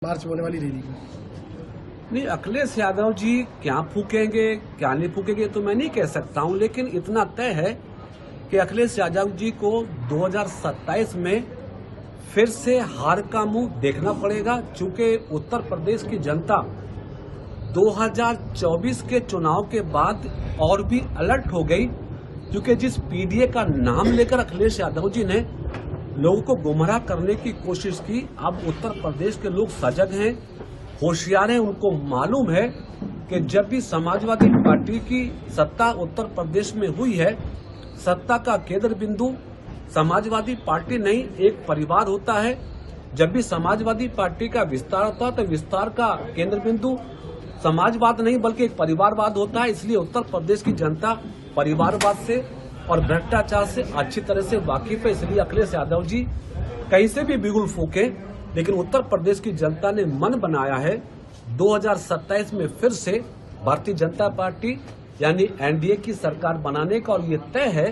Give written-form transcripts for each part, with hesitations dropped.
मार्च में होने वाली रैली में। नहीं, अखिलेश यादव जी क्या फूकेंगे क्या नहीं फूकेंगे तो मैं नहीं कह सकता हूं, लेकिन इतना तय है कि अखिलेश यादव जी को 2027 में फिर से हार का मुंह देखना पड़ेगा, चूंकि उत्तर प्रदेश की जनता 2024 के चुनाव के बाद और भी अलर्ट हो गई, क्योंकि जिस पीडीए का नाम लेकर अखिलेश यादव जी ने लोगों को गुमराह करने की कोशिश की, अब उत्तर प्रदेश के लोग सजग हैं, होशियार हैं। उनको मालूम है कि जब भी समाजवादी पार्टी की सत्ता उत्तर प्रदेश में हुई है, सत्ता का केंद्र बिंदु समाजवादी पार्टी नहीं एक परिवार होता है। जब भी समाजवादी पार्टी का विस्तार होता है तो विस्तार का केंद्र बिंदु समाजवाद नहीं बल्कि एक परिवारवाद होता है। इसलिए उत्तर प्रदेश की जनता परिवारवाद से और भ्रष्टाचार से अच्छी तरह से वाकिफ है। इसलिए अखिलेश यादव जी कहीं से भी बिगुल फूके, लेकिन उत्तर प्रदेश की जनता ने मन बनाया है 2027 में फिर से भारतीय जनता पार्टी यानी एनडीए की सरकार बनाने का, और ये तय है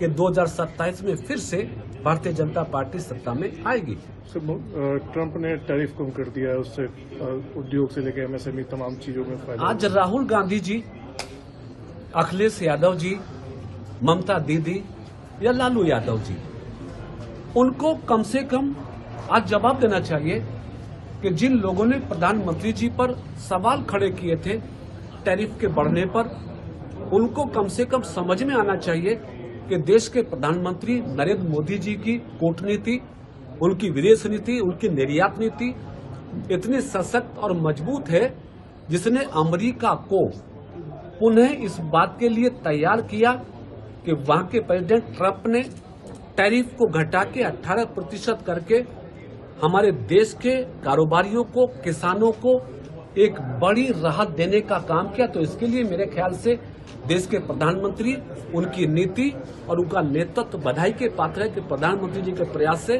कि 2027 में फिर से भारतीय जनता पार्टी सत्ता में आएगी। ट्रंप ने टैरिफ कम कर दिया है, उससे उद्योग से लेकर एमएसएमई तमाम चीजों में फायदा। आज राहुल गांधी जी, अखिलेश यादव जी, ममता दीदी या लालू यादव जी, उनको कम से कम आज जवाब देना चाहिए कि जिन लोगों ने प्रधानमंत्री जी पर सवाल खड़े किए थे टैरिफ के बढ़ने पर, उनको कम से कम समझ में आना चाहिए कि देश के प्रधानमंत्री नरेंद्र मोदी जी की कूटनीति, उनकी विदेश नीति, उनकी निर्यात नीति इतनी सशक्त और मजबूत है जिसने अमेरिका को पुनः इस बात के लिए तैयार किया कि वहां के प्रेसिडेंट ट्रंप ने टैरिफ को घटा के 18% करके हमारे देश के कारोबारियों को, किसानों को एक बड़ी राहत देने का काम किया। तो इसके लिए मेरे ख्याल से देश के प्रधानमंत्री, उनकी नीति और उनका नेतृत्व बधाई के पात्र है कि प्रधानमंत्री जी के प्रयास से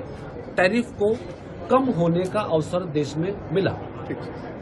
टैरिफ को कम होने का अवसर देश में मिला। ठीक है।